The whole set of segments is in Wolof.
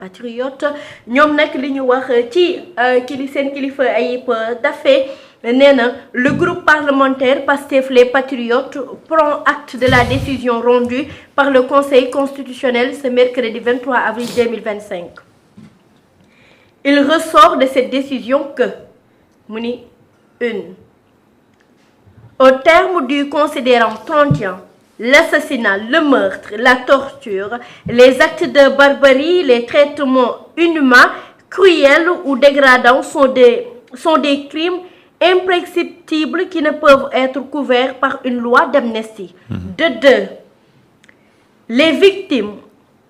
patriote ñoom nag li ñu wax ci seen kilifa Ayib Daffé nee na le groupe parlementaire Pastef les Patriotes prend acte de la décision rendue par le Conseil constitutionnel ce mercredi 23 avril 2025. Il ressort de cette décision que mu ni au terme du considérant 31, l'assassinat, le meurtre, la torture, les actes de barbarie, les traitements inhumains, cruels ou dégradants sont des crimes imprescriptibles qui ne peuvent être couverts par une loi d'amnistie. De deux, les victimes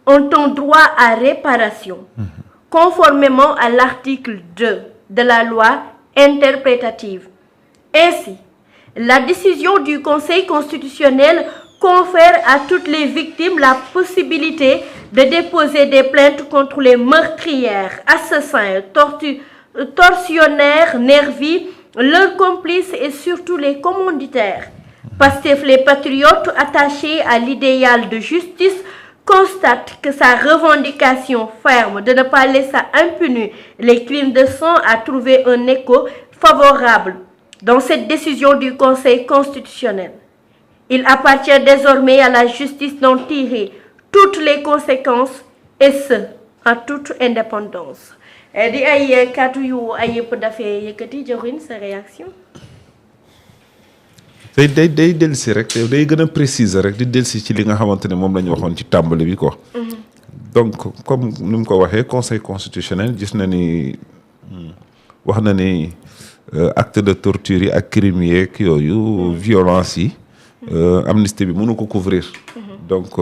ont un droit à réparation, conformément à l'article 2 de la loi interprétative. Ainsi, la décision du Conseil constitutionnel confère à toutes les victimes la possibilité de déposer des plaintes contre les meurtrières, assassins, tortionnaires, nervis, leurs complices et surtout les commanditaires. Pastef les Patriotes, attachés à l'idéal de justice, constatent que sa revendication ferme de ne pas laisser impunis les crimes de sang a trouvé un écho favorable dans cette décision du Conseil constitutionnel. Il appartient désormais à la justice d'en tirer toutes les conséquences et ce, en toute indépendance. Di ay kàddu yu Ayib Daffé yëkkati joxin sa réaction. day dellusi rek day gën a préciser rek di dellusi ci li nga xamante ne moom la ñu waxoon ci tàmbali bi quoi. Donc comme ni mu ko waxee Conseil constitutionnel gis na ni wax na ni acte de torture yi ak crimes yeeg yooyu violence yi. Amnistie bi mënu ko couvrir. Donc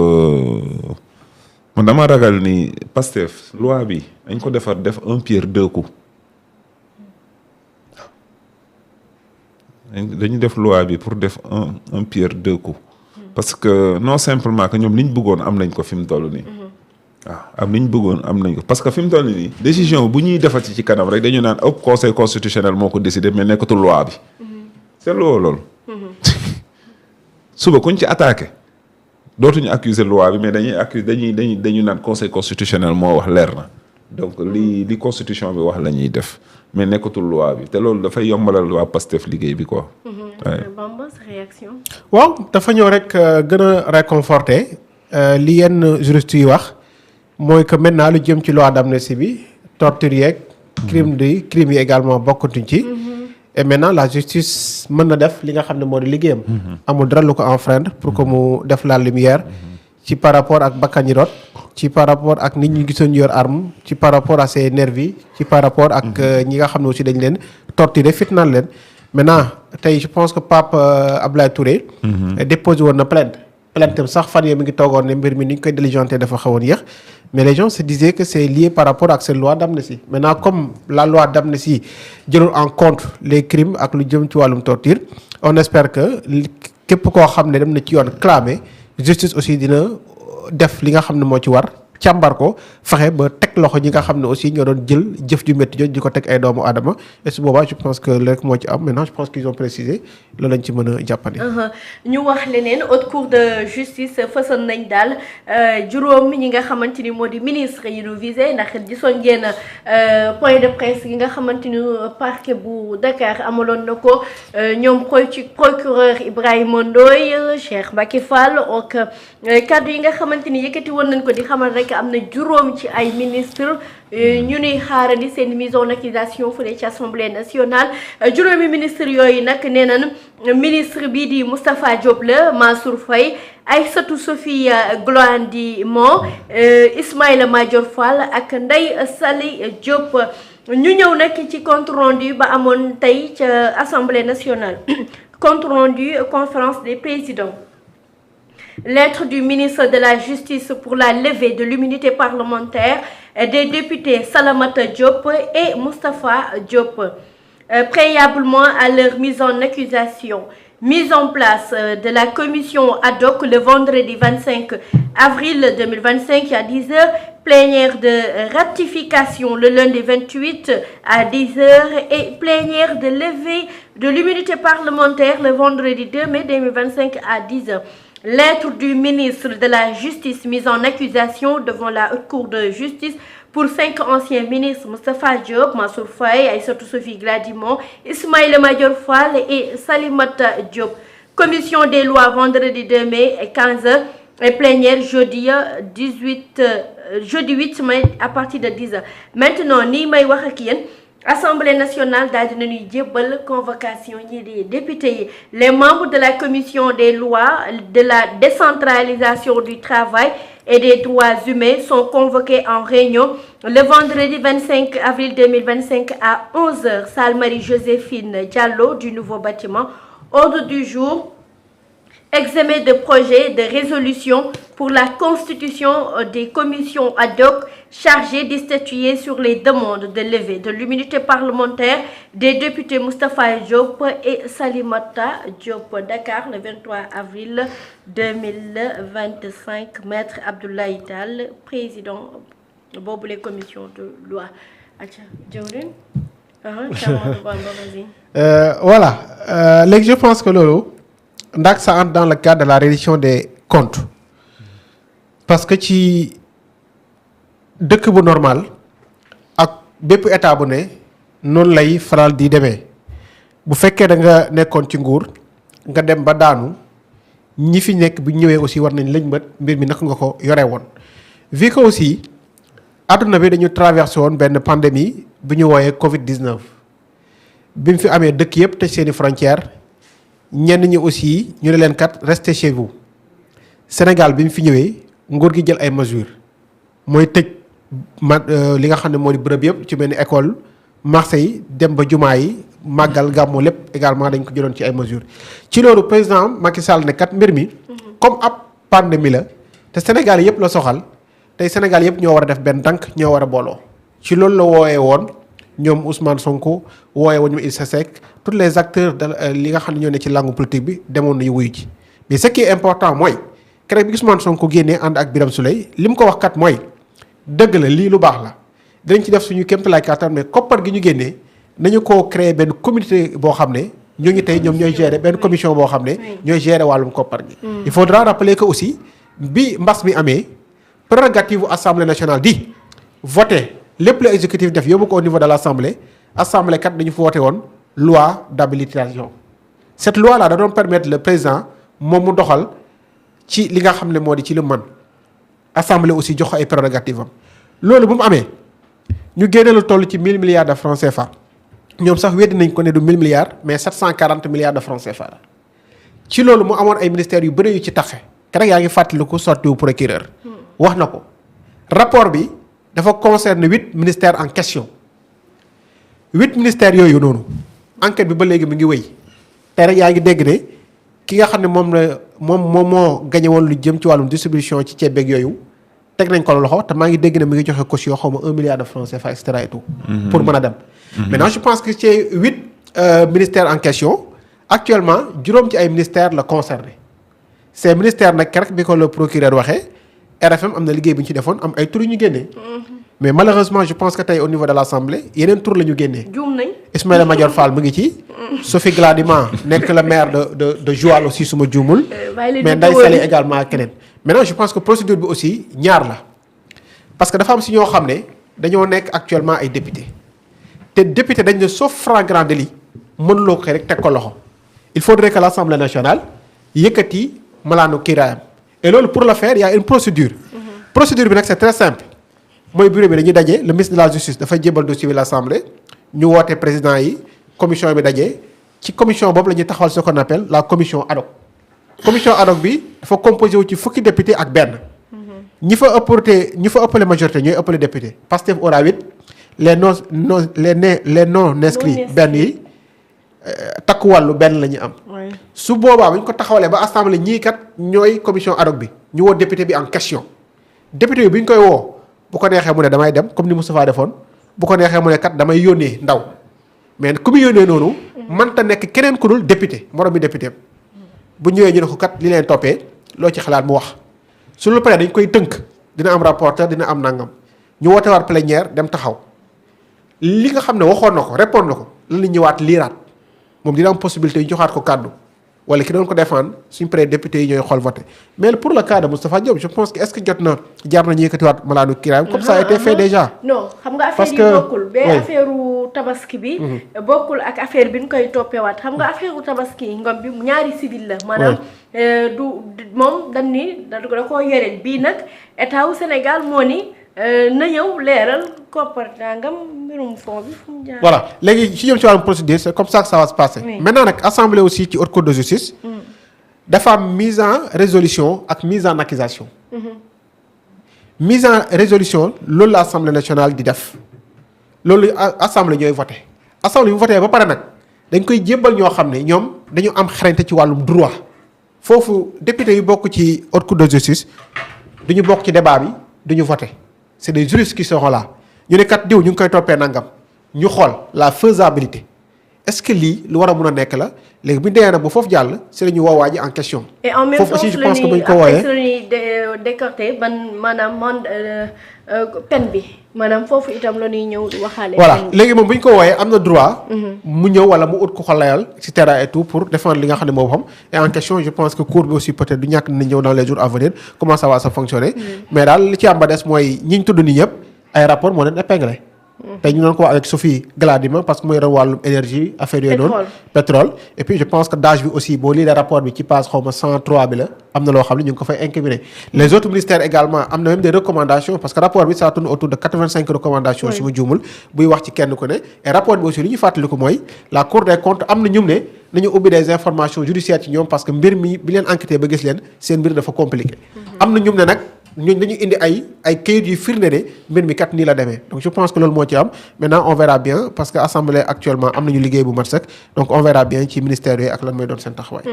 man dama ragal ni Pastef loi bi dañ ko def un pierre deux coups. dañu def loi bi pour def un pierre deux coups. Parce que non simplement que ñoom li ñu bëggoon am nañ ko fi mu toll nii. waaw li ñu bëggoon am nañ ko parce que fi mu toll nii décision bu ñuy defati ci kanam rek dañu naan ëpp Conseil constitutionnel moo ko décidé mais nekkatul loi bi. c'est loolu. suba kuñ ci attaqué dootuñu accuser loi bi mais dañuy naan Conseil constitutionnel moo wax leer na donc li constitution bi wax la ñuy def mais nekkatul loi bi te loolu dafay yombalal waa Pastef liggéey bi quoi. Bamba sa réaction. waaw dafa ñëw rek gën a réconforter li yenn juristes yi wax mooy que maintenant lu jëm ci loi d'amnistie bi torture yeeg crime yi également bokkatuñ ci. Et maintenant la justice mën na def li nga xam ne moo di liggéeyam. amul dara lu ko enfreindre pour que mu def la lumière ci par rapport ak bakkan yi rot ci par rapport ak nit ñi gisoon yor arme ci par rapport à ces nervis ci par rapport ak ñi nga xam ne aussi dañ leen torturer fitnaal leen. maintenant tey je pense que Pape Abdoulaye Touré. déposé woon na plainte sax fan yii mi ngi toogoon ne mbir mi ni ñu koy diligenté dafa xawoon yéex. Mais les gens se disaient que c'est lié par rapport à cette loi d'amnistie. Maintenant, comme la loi d'amnistie jëlul en compte les crimes ak lu jëm ci wàllum torture, on espère que képp koo xam ne dem na ci yoon clamé justice aussi dina def li nga xam ne moo ci war càmbar ko fexe ba teg loxo ñi nga xam ne aussi ñoo doon jël jëf ju métti jooju di ko teg ay doomu aadama et su boobaa je pense que rek moo ci am maintenant je pense qu'ils ont précisé loolu lañ ci mën a jàppandi. ñu wax leneen haute cour de justice fësal nañ daal juróom ñi nga xamante ni moo di ministre yi ñu visé ndax gisoon ngeen point de presse yi nga xamante ni parquet bu Dakar amaloon na ko ñoom procureur Ibrahima Ndoye Cheikh Mbacké Fall ak kaddu yi nga xamante ni yëkkati woon nañ ko di xamal rek am na juróom ci ay ministre ñu ni xaarandi seen mise en accusation fële ci assemblée nationale juróomi ministre yooyu nag nee nañ ministre bii di Moustapha Diop la Mansour Faye Aïssatou Sophie Glouandy-Mo Ismaïla Madior Fall ak Ndeye Saly Diop ñu ñëw nag ci compte rendu ba amoon tey ca assemblée nationale compte rendu conférence des présidents. Lettre du ministre de la Justice pour la levée de l'immunité parlementaire des députés Salamata Diop et Moustapha Diop. Préalablement à leur mise en accusation, mise en place de la commission ad hoc le vendredi 25 avril 2025 à 10h, plénière de ratification le lundi 28 à 10h et plénière de levée de l'immunité parlementaire le vendredi 2 mai 2025 à 10h. Lettre du ministre de la Justice mise en accusation devant la Haute Cour de justice pour 5 anciens ministres, Moustapha Diop, Mansour Faye, Aïssatou Sophie Gladimon, Ismaïla Madior Fall et Salimata Diop. Commission des lois vendredi 2 mai 15h et plénière jeudi 8 mai à partir de 10h. Maintenant, ni may wax ak yéen Assemblée nationale daal dina ñuy jébbal convocation ñi di députés yi. Les membres de la commission des lois de la décentralisation du travail et des droits humains sont convoqués en réunion le vendredi 25 avril 2025 à 11h. Salle Marie-Joséphine Diallo du nouveau bâtiment. Ordre du jour, examen de projet de résolution pour la constitution des commissions ad hoc chargées de statuer sur les demandes de levée de l'immunité parlementaire des députés Moustapha Diop et Salimata Diop. Dakar, le 23 avril 2025. Maître Abdoulaye Tall, président boobu les commissions de loi. Acha Diawrin. Voilà. Léegi je pense que loolu ndax ça entre dans le cadre de la reddition des comptes parce que ci dëkk bu normal ak bépp état bu ne noonu lay faral di demee bu fekkee da nga nekkoon ci nguur nga dem ba daanu ñi fi nekk bu ñëwee aussi war nañ lañ bët mbir mi naka nga ko yore woon. vu que aussi àdduna bi dañu traversé woon benn pandémie bu ñu wooyee Covid-19 bi mu fi amee dëkk yëpp tëj seeni frontières. ñenn ñi aussi ñu ne leen kat restez chez vous Sénégal bi mu fi ñëwee nguur gi jël ay mesures mooy tëj li nga xam ne moo di bërëb yëpp ci mel ni école marché yi dem ba jumaa yi màggal gàmmu lépp également dañ ko jëloon ci ay mesures. ci loolu président Macky Sall ne kat mbir mi comme ab pandémie la te Sénégal yëpp la soxal tey Sénégal yëpp ñoo war a def benn tànk ñoo war a booloo ci loolu la wooyee woon. ñoom Ousmane Sonko wooye woon ñu Idrissa Seck tous les acteurs de li nga xam ne ñoo ne ci langue politique bi demoon nañu wuyu ci mais ce qui est important mooy keroog bi Ousmane Sonko génnee ànd ak Birame Souleye li mu ko wax kat mooy dëgg la lii lu baax la dinañ ci def suñu kéemtalaay kàttan mais koppar gi ñu génnee nañu koo créer benn communauté boo xam ne ñooñu tey ñoom ñooy gérer benn commission boo xam ne ñooy gérer wàllum koppar gi. Il faudra rappeler que aussi bi mbas mi amee prérogative assemblée nationale di voter. lépp la exécutif def yóbbu ko au niveau de l'assemblée assemblée kat dañu fa woote woon loi d'habilitation cette loi là da doon permettre le président moom mu doxal ci li nga xam ne moo di ci lu man assemblée aussi jox ko ay prérogatives am loolu bu mu amee ñu génne lu toll ci 1000 milliards de francs CFA ñoom sax weddi nañ ko ne du 1000 milliards mais 740 milliards de francs CFA la ci loolu mu amoon ay ministères yu bëri yu ci taxe keroog yaa ngi fàttaliku sortiu procureur wax na ko rapport bi dafa concerne 8 ministères en question 8 ministères yooyu noonu enquête bi ba léegi mi ngi wéy tey rek yaa ngi dégg ne ki nga xam ne moom moo gañe woon lu jëm ci wàllum distribution ci ceeb beeg yooyu teg nañ ko loxo te maa ngi dégg ne mi ngi joxe caution xaw ma 1 milliard de francs CFA et cetera et tout. pour mën a dem. maintenant je pense que ci 8 ministères en question actuellement juróom ci ay ministères la concerné ces ministères nag keroog bi ko le procureur waxee. RFM am na liggéey bi ñu ci defoon am ay tur yu ñu génnee. mais malheureusement je pense que tey au niveau de l'Assemblée yeneen tur la ñu génnee. juum nañ. Ismaïla Madior Fall mu ngi ci. Sophie Gladima nekk le maire de Joal aussi suma juumul. mais Ndeye Saly également ak keneen. maintenant je pense que procédure bi aussi ñaar la parce que dafa am si ñoo xam ne dañoo nekk actuellement ay député te député dañ ne sauf flagrant délit mënuloo ko rek teg ko loxo il faudrait que l'Assemblée nationale yëkkati malaanu kiiraayam. et loolu pour le faire il y a une procédure. procédure bi nag c'est très simple mooy bureau bi dañuy daje le ministre de la justice dafay jébal dossier bi l'Assemblée ñu woote président yi commission bi daje ci commission boobu la ñuy taxawal ce qu'on appelle la commission ad hoc. commission ad hoc bi dafa composé wu ci fukki député ak benn. ñi fa ëppale majorité ñooy ëppale député Pastef aura 8 les non inscrits benn yi takku wàllu benn la ñu am. su boobaa bu ñu ko taxawalee ba assemblée ñii kat ñooy commission ad hoc bi ñu woo député bi en question député bi bu ñu koy woo bu ko neexee mu ne damay dem comme ni Moustapha defoon bu ko neexee mu ne kat damay yónnee ndaw mais ku mu yónnee noonu. mënta nekk keneen ku dul député moroom mi député bu ñëwee ñu ne ko kat li leen toppee loo ci xalaat mu wax su lu paree dañ koy tënk dina am rapporteur dina am nangam ñu woote waat plénière dem taxaw li nga xam ne waxoon na ko répondre na ko lan la ñëwaat liiraat moom dina am possibilité ñu joxaat ko kàddu wala ki doon ko défendre suñ paree député yi ñooy xool voté mais pour le cas de Moustapha Diop je pense que est-ce que jot na jar nañu yëkkatiwaat malaanu kiraam comme ça a été fait déjà. non xam nga affaire yi bokkul ba affaire tabaski bi bokkul ak affaire bi ñu koy toppewaat xam nga affaire tabaski ngom bi ñaari civil la maanaam du moom dañ ni da koo yore bii nag état wu Sénégal moo ni na ñëw leeral koppar nangam mbirum fond bi fu mu jaar. voilà léegi ci jëm ci wàllum procédure c'est comme ça que ça va se passer. maintenant nag assemblée aussi ci haute cour de justice. dafa am mise en résolution ak mise en accusation. mise en résolution loolu la assemblée nationale di def loolu assemblée ñooy voté assemblée bu voté ba pare nag dañ koy jébbal ñoo xam ne ñoom dañu am xarañte ci wàllum droit foofu député yu bokk ci haute cour de justice duñu bokk ci débat bi duñu voté c'est des juristes qui seront là ñu ne kat diw ñu ngi koy toppee nangam ñu xool la faisabilité est-ce que lii lu war a mun a nekk la léegi bu ñu demee nag ba foofu jàll si la ñu woowaa ji en question. et en même temps foofu aussi je pense que bu ñu ko wooyee la ñuy décorté ban maanaam peine bi maanaam foofu itam la ñuy ñëw waxaale. voilà léegi moom bu ñu ko wooyee am na droit. mu ñëw wala mu ut ko xolayal et cetera et tout pour défendre li nga xam ne moo xam et en question je pense que cour bi aussi peut-être du ñàkk na ñëw dans les jours à venir comment ça va se fonctionner. mais daal li ci am ba des mooy ñi ñu tudd nii ñëpp ay rapport moo leen épinglé. tey ñu doon ko wax avec Sophie Gladima parce que mooy yor wàllum énergie affaire yooyu noonu pétrole et puis je pense que d'âge bi aussi boo lii la rapport bi ci page xaw ma 103 bi la am na loo xam ne ñu ngi ko fay incriminer les autres ministères également am na même des recommandations parce que rapport bi ça tourne autour de 85 recommandations su ma juumul buy wax ci kenn ku ne et rapport bi aussi li ñu fàttaliku mooy la cour des comptes am na ñum ne nañu ubbi des informations judiciaires ci ñoom parce que mbir mi bi leen enquêté ba gis leen seen mbir dafa compliqué am na ñum ne nag ñooñu dañu indi ay kayit yu firnde ne mbir mi kat nii la demee donc je pense que loolu moo ci am maintenant on verra bien parce que assemblée actuellement am nañu liggéey bu mat sëkk donc on verra bien ci ministère yooyu ak lan mooy doon seen taxawaay.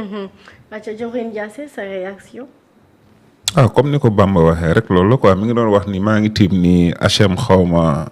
Aca Diorine Diassé sa réaction. comme ni ko Bamba waxee rek loolu la quoi mi ngi doon wax ni maa ngi tiim ni HM xawma